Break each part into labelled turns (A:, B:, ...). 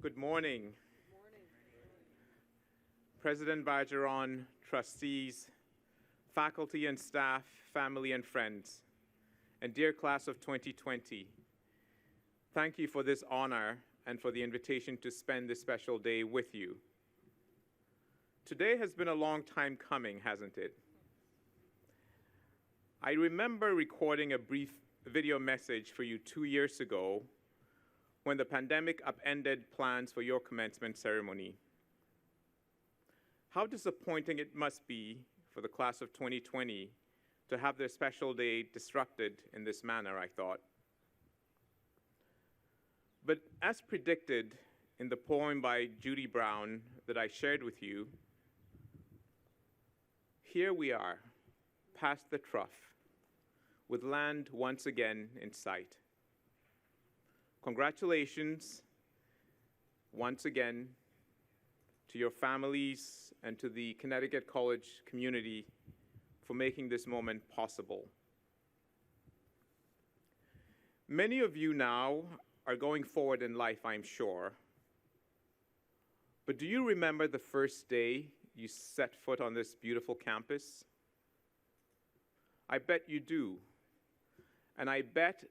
A: Good morning. President Bajaron, trustees, faculty and staff, family and friends, and dear class of 2020, thank you for this honor and for the invitation to spend this special day with you. Today has been a long time coming, hasn't it? I remember recording a brief video message for you 2 years ago when the pandemic upended plans for your commencement ceremony. How disappointing it must be for the class of 2020 to have their special day disrupted in this manner, I thought. But as predicted in the poem by Judy Brown that I shared with you, here we are, past the trough, with land once again in sight. Congratulations, once again, to your families and to the Connecticut College community for making this moment possible. Many of you now are going forward in life, I'm sure. But do you remember the first day you set foot on this beautiful campus? I bet you do. And I bet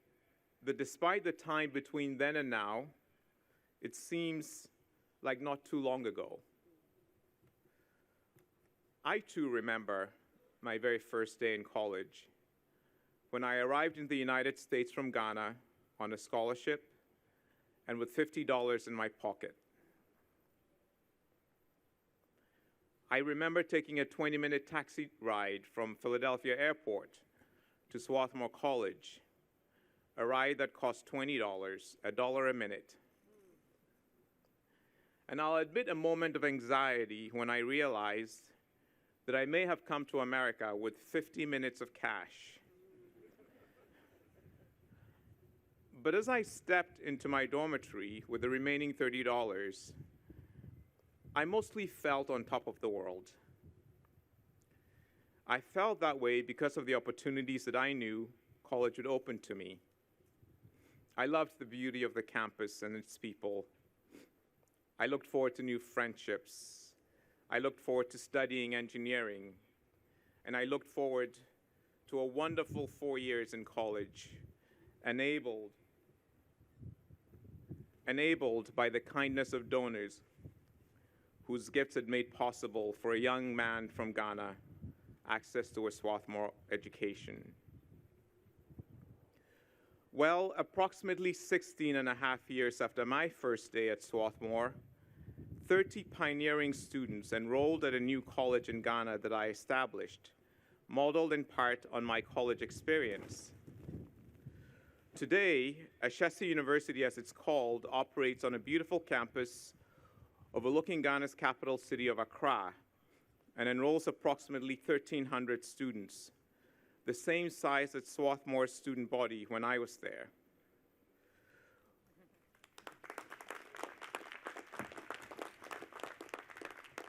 A: that despite the time between then and now, it seems like not too long ago. I too remember my very first day in college when I arrived in the United States from Ghana on a scholarship and with $50 in my pocket. I remember taking a 20-minute taxi ride from Philadelphia Airport to Swarthmore College, a ride that cost $20, $1 a minute. And I'll admit a moment of anxiety when I realized that I may have come to America with 50 minutes of cash. But as I stepped into my dormitory with the remaining $30, I mostly felt on top of the world. I felt that way because of the opportunities that I knew college would open to me. I loved the beauty of the campus and its people. I looked forward to new friendships. I looked forward to studying engineering. And I looked forward to a wonderful 4 years in college, enabled by the kindness of donors whose gifts had made possible for a young man from Ghana access to a Swarthmore education. Well, approximately 16 and a half years after my first day at Swarthmore, 30 pioneering students enrolled at a new college in Ghana that I established, modeled in part on my college experience. Today, Ashesi University, as it's called, operates on a beautiful campus overlooking Ghana's capital city of Accra and enrolls approximately 1,300 students, the same size as Swarthmore's student body when I was there.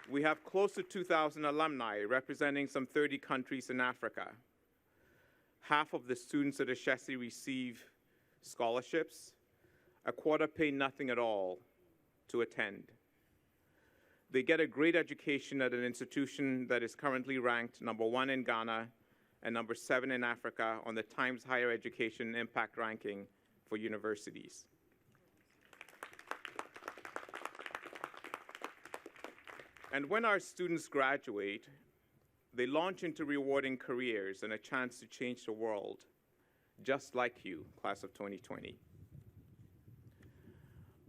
A: We have close to 2,000 alumni representing some 30 countries in Africa. Half of the students at Ashesi receive scholarships. A quarter pay nothing at all to attend. They get a great education at an institution that is currently ranked #1 in Ghana and #7 in Africa on the Times Higher Education Impact Ranking for universities. And when our students graduate, they launch into rewarding careers and a chance to change the world, just like you, class of 2020.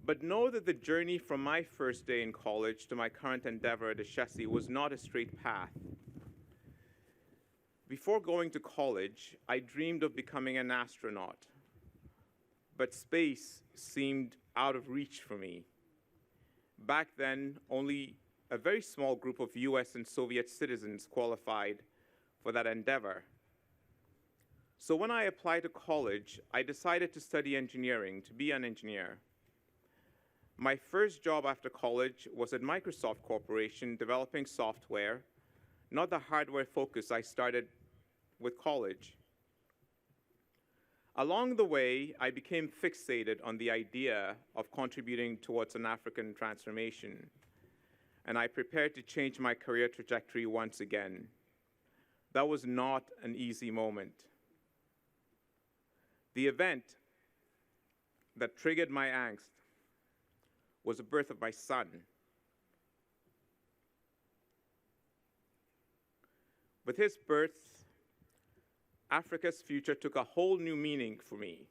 A: But know that the journey from my first day in college to my current endeavor at Ashesi was not a straight path. Before going to college, I dreamed of becoming an astronaut, but space seemed out of reach for me. Back then, only a very small group of US and Soviet citizens qualified for that endeavor. So when I applied to college, I decided to study engineering, to be an engineer. My first job after college was at Microsoft Corporation developing software, not the hardware focus I started with college. Along the way, I became fixated on the idea of contributing towards an African transformation, and I prepared to change my career trajectory once again. That was not an easy moment. The event that triggered my angst was the birth of my son. With his birth, Africa's future took a whole new meaning for me.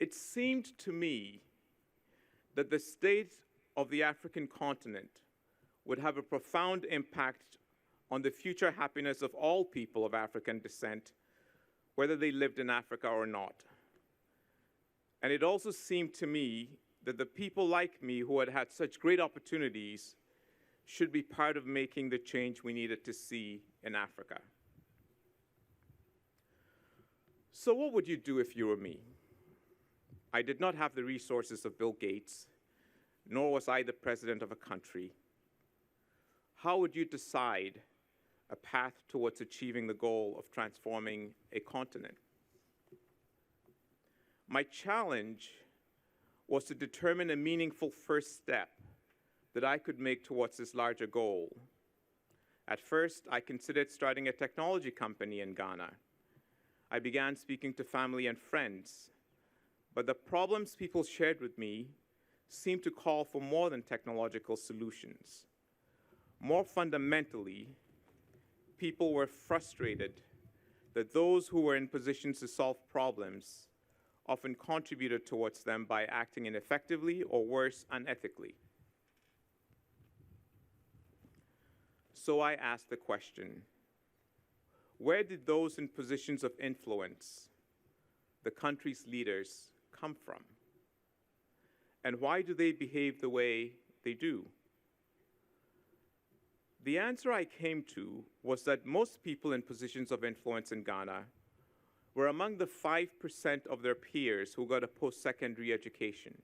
A: It seemed to me that the state of the African continent would have a profound impact on the future happiness of all people of African descent, whether they lived in Africa or not. And it also seemed to me that the people like me who had had such great opportunities should be part of making the change we needed to see in Africa. So what would you do if you were me? I did not have the resources of Bill Gates, nor was I the president of a country. How would you decide a path towards achieving the goal of transforming a continent? My challenge was to determine a meaningful first step that I could make towards this larger goal. At first, I considered starting a technology company in Ghana. I began speaking to family and friends, but the problems people shared with me seemed to call for more than technological solutions. More fundamentally, people were frustrated that those who were in positions to solve problems often contributed towards them by acting ineffectively or worse, unethically. So I asked the question, where did those in positions of influence, the country's leaders, come from? And why do they behave the way they do? The answer I came to was that most people in positions of influence in Ghana were among the 5% of their peers who got a post-secondary education.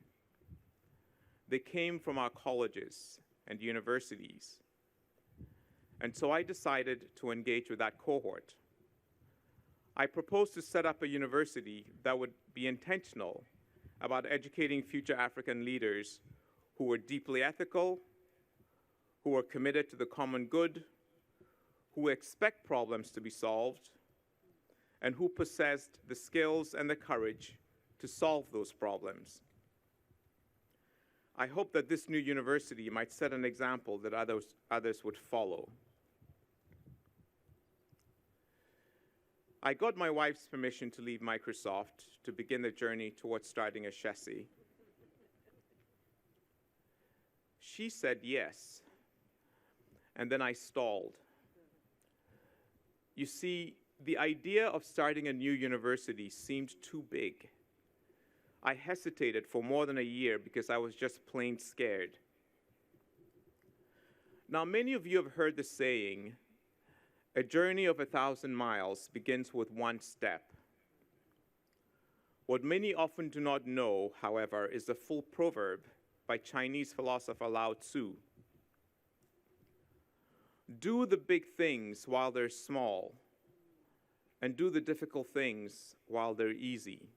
A: They came from our colleges and universities. And so I decided to engage with that cohort. I proposed to set up a university that would be intentional about educating future African leaders who were deeply ethical, who were committed to the common good, who expect problems to be solved, and who possessed the skills and the courage to solve those problems. I hope that this new university might set an example that others would follow. I got my wife's permission to leave Microsoft to begin the journey towards starting a chassis. She said yes, and then I stalled. You see, the idea of starting a new university seemed too big. I hesitated for more than a year because I was just plain scared. Now, many of you have heard the saying, a journey of 1,000 miles begins with one step. What many often do not know, however, is the full proverb by Chinese philosopher Lao Tzu. Do the big things while they're small, and do the difficult things while they're easy.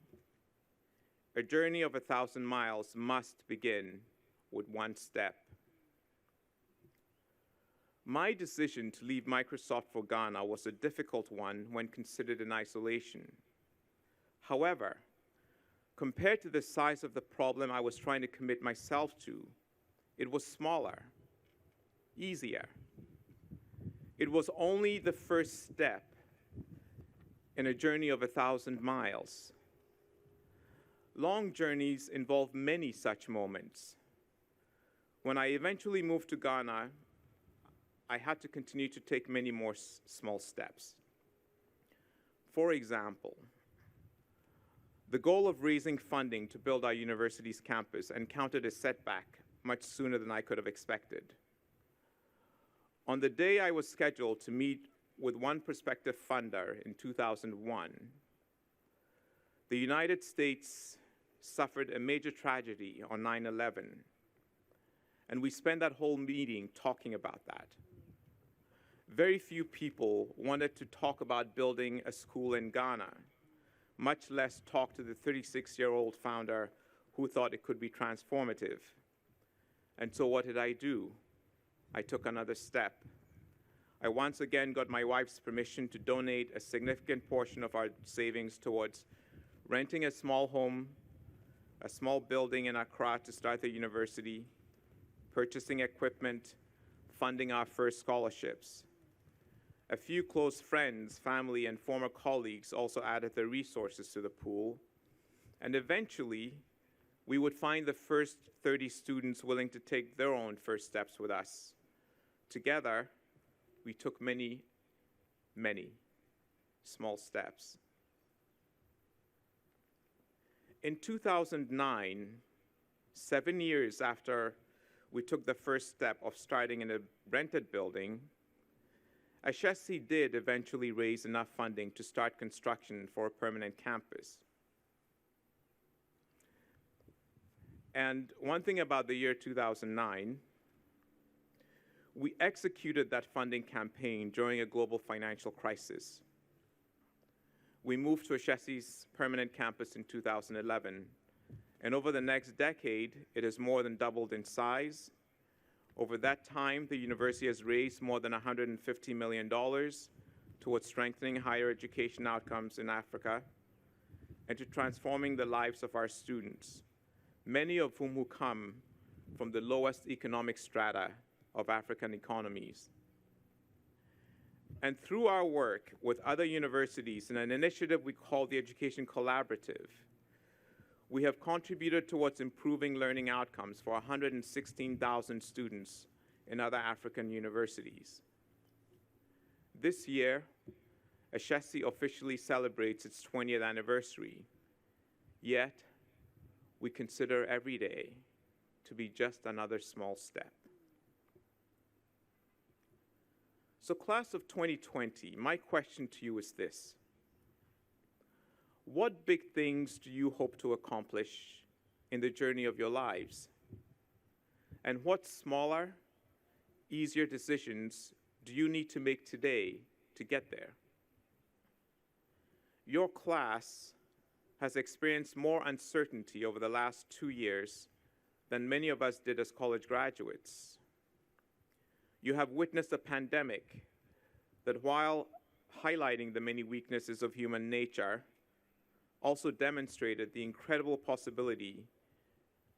A: A journey of 1,000 miles must begin with one step. My decision to leave Microsoft for Ghana was a difficult one when considered in isolation. However, compared to the size of the problem I was trying to commit myself to, it was smaller, easier. It was only the first step in a journey of 1,000 miles. Long journeys involve many such moments. When I eventually moved to Ghana, I had to continue to take many more small steps. For example, the goal of raising funding to build our university's campus encountered a setback much sooner than I could have expected. On the day I was scheduled to meet with one prospective funder in 2001, the United States suffered a major tragedy on 9/11, and we spent that whole meeting talking about that. Very few people wanted to talk about building a school in Ghana, much less talk to the 36-year-old founder who thought it could be transformative. And so what did I do? I took another step. I once again got my wife's permission to donate a significant portion of our savings towards renting a small home, a small building in Accra to start the university, purchasing equipment, funding our first scholarships. A few close friends, family, and former colleagues also added their resources to the pool, and eventually, we would find the first 30 students willing to take their own first steps with us. Together, we took many, many small steps. In 2009, 7 years after we took the first step of starting in a rented building, Ashesi did eventually raise enough funding to start construction for a permanent campus. And one thing about the year 2009, we executed that funding campaign during a global financial crisis. We moved to Ashesi's permanent campus in 2011, and over the next decade, it has more than doubled in size. Over that time, the university has raised more than $150 million towards strengthening higher education outcomes in Africa and to transforming the lives of our students, many of whom come from the lowest economic strata of African economies. And through our work with other universities in an initiative we call the Education Collaborative, we have contributed towards improving learning outcomes for 116,000 students in other African universities. This year, Ashesi officially celebrates its 20th anniversary, yet we consider every day to be just another small step. So class of 2020, my question to you is this: what big things do you hope to accomplish in the journey of your lives? And what smaller, easier decisions do you need to make today to get there? Your class has experienced more uncertainty over the last 2 years than many of us did as college graduates. You have witnessed a pandemic that, while highlighting the many weaknesses of human nature, also demonstrated the incredible possibility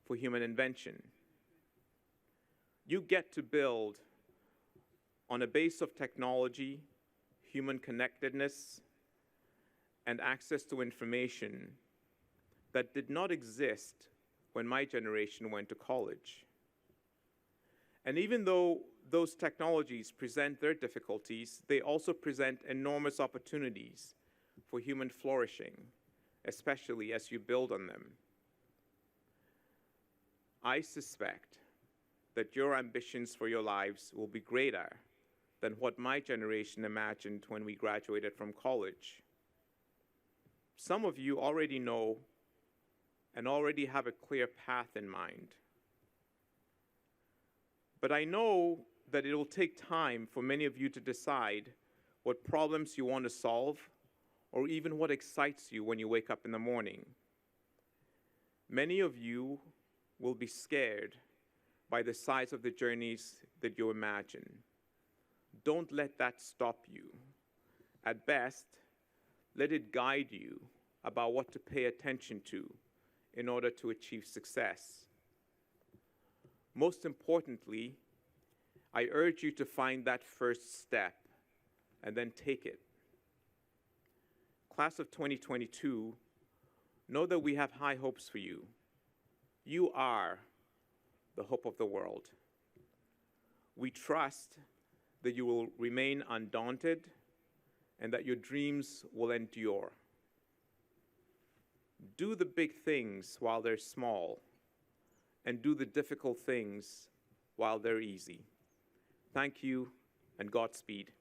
A: for human invention. You get to build on a base of technology, human connectedness, and access to information that did not exist when my generation went to college. And even though those technologies present their difficulties, they also present enormous opportunities for human flourishing, especially as you build on them. I suspect that your ambitions for your lives will be greater than what my generation imagined when we graduated from college. Some of you already know and already have a clear path in mind. But I know that it will take time for many of you to decide what problems you want to solve, or even what excites you when you wake up in the morning. Many of you will be scared by the size of the journeys that you imagine. Don't let that stop you. At best, let it guide you about what to pay attention to in order to achieve success. Most importantly, I urge you to find that first step and then take it. Class of 2022, know that we have high hopes for you. You are the hope of the world. We trust that you will remain undaunted and that your dreams will endure. Do the big things while they're small, and do the difficult things while they're easy. Thank you, and Godspeed.